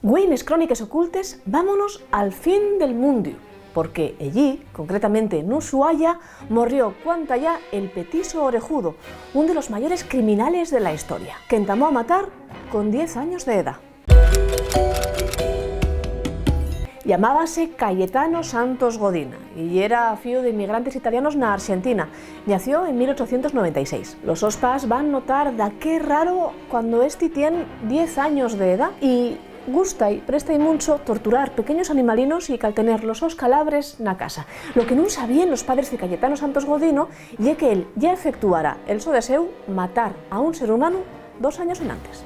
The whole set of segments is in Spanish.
Güeines cróniques ocultes, vámonos al fin del mundio, porque allí, concretamente en Ushuaia, morrió cuanta ya el Petiso Orejudo, uno de los mayores criminales de la historia, que entamó a matar con 10 años de edad. Llamábase Cayetano Santos Godina y era fío de inmigrantes italianos na Argentina. Nació en 1896. Los ospas van notar da qué raro cuando este tiene 10 años de edad y gusta y presta mucho torturar pequeños animalinos y caltener los os calabres na casa. Lo que no sabían los padres de Cayetano Santos Godino ye que él ya efectuara el so deseu matar a un ser humano 2 años en antes.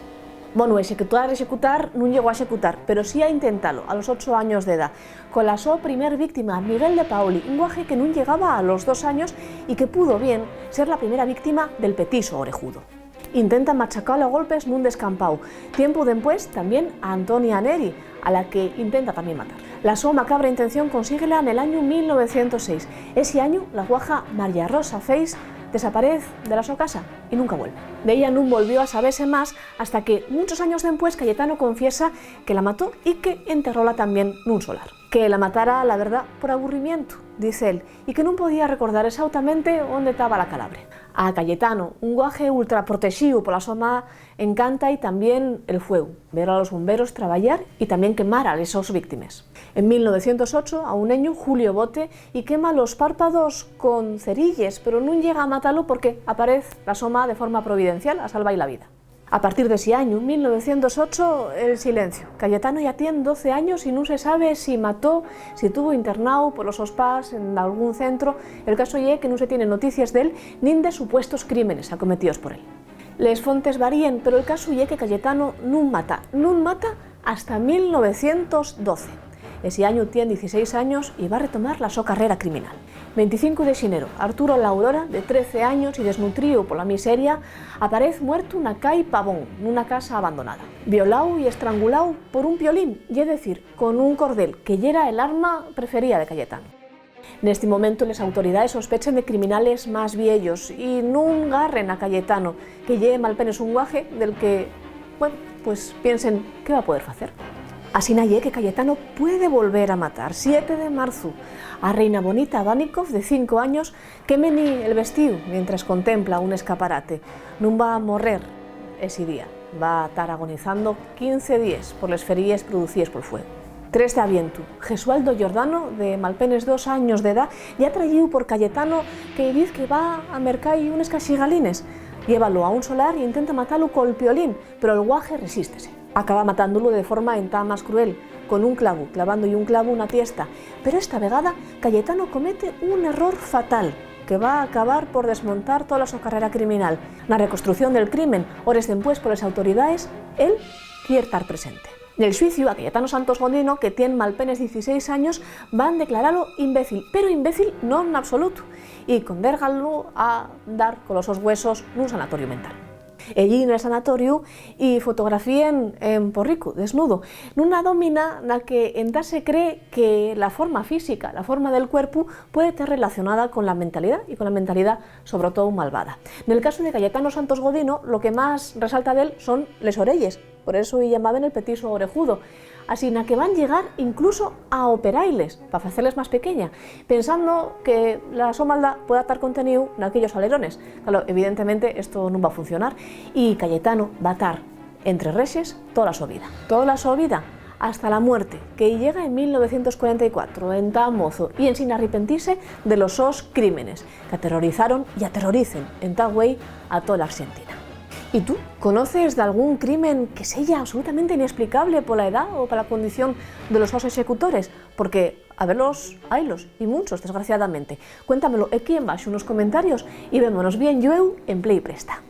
Bueno, executar non llegó a executar, pero sí a intentarlo a los 8 años de edad, con la su primer víctima, Miguel de Paoli, un guaje que no llegaba a los 2 años y que pudo bien ser la primera víctima del Petiso Orejudo. Intenta machacarlo a golpes nun descampau. Tiempo después también a Antonia Neri, a la que intenta también matar. La su macabra intención consíguela en el año 1906. Ese año la guaja María Rosa Feis desaparece de la su casa y nunca vuelve. De ella no volvió a saberse más hasta que muchos años después Cayetano confiesa que la mató y que enterróla también en un solar. Que la matara, la verdad, por aburrimiento, dice él, y que no podía recordar exactamente dónde estaba la calabre. A Cayetano, un guaje ultra protegido por la soma, encanta y también el fuego, ver a los bomberos trabajar y también quemar a esos víctimas. En 1908, a un niño, Julio Bote, y quema los párpados con cerilles, pero no llega a matarlo porque aparece la soma de forma providencial a salvar la vida. A partir de ese año, 1908, el silencio. Cayetano ya tiene 12 años y no se sabe si mató, si tuvo internado por los ospas en algún centro. El caso es que no se tiene noticias de él ni de supuestos crímenes acometidos por él. Les fontes varían, pero el caso es que Cayetano no mata hasta 1912. Ese año tiene 16 años y va a retomar la su carrera criminal. 25 de xenero, Arturo Laurora, de 13 años y desnutrido por la miseria, aparece muerto na cai Pavón, nuna casa abandonada. Violado y estrangulado por un piolín, es decir, con un cordel, que era el arma preferida de Cayetano. En este momento las autoridades sospechen de criminales más viejos y no garren a Cayetano, que lleve malpenes un guaje del que, bueno, pues piensen qué va a poder hacer. Así naye que Cayetano puede volver a matar. 7 de marzo, a Reina Bonita Vanikov, de 5 años, que meni el vestido mientras contempla un escaparate. No va a morrer ese día, va a estar agonizando 15 días por las ferillas producidas por fuego. 3 de aviento, Gesualdo Giordano, de malpenes 2 años de edad, ya traído por Cayetano, que dice que va a mercar unes caxigalines. Llévalo a un solar e intenta matarlo con el piolín, pero el guaje resístese. Acaba matándolo de forma entá más cruel, con un clavo, clavando un clavo una tiesta. Pero esta vegada Cayetano comete un error fatal que va a acabar por desmontar toda su carrera criminal. La reconstrucción del crimen, horas después por las autoridades, él quiere estar presente. En el juicio a Cayetano Santos Godino, que tiene malpenes 16 años, van a declararlo imbécil, pero imbécil no en absoluto, y condérganlo a dar con los huesos en un sanatorio mental. Allí en el sanatorio y fotografíen en Porrico, desnudo, nuna domina na que entá se cree que la forma física, la forma del cuerpo, puede estar relacionada con la mentalidad y con la mentalidad sobre todo malvada. En el caso de Cayetano Santos Godino, lo que más resalta de él son les orelles, por eso y llamaban el Petiso Orejudo. Así na que van a llegar incluso a operailes, para hacerles más pequeña, pensando que la su maldad pueda estar contenido en aquellos alerones. Claro, evidentemente esto no va a funcionar y Cayetano va a estar entre rexes toda su vida, hasta la muerte, que llega en 1944, en tan mozo y en sin arrepentirse de los sus crímenes, que aterrorizaron y aterroricen en tal güey a toda la Argentina. ¿Y tú? ¿Conoces de algún crimen que sea absolutamente inexplicable por la edad o por la condición de los ejecutores? Porque a verlos, haylos, y muchos, desgraciadamente. Cuéntamelo aquí en baixo en los comentarios y vémonos bien yo en Play Presta.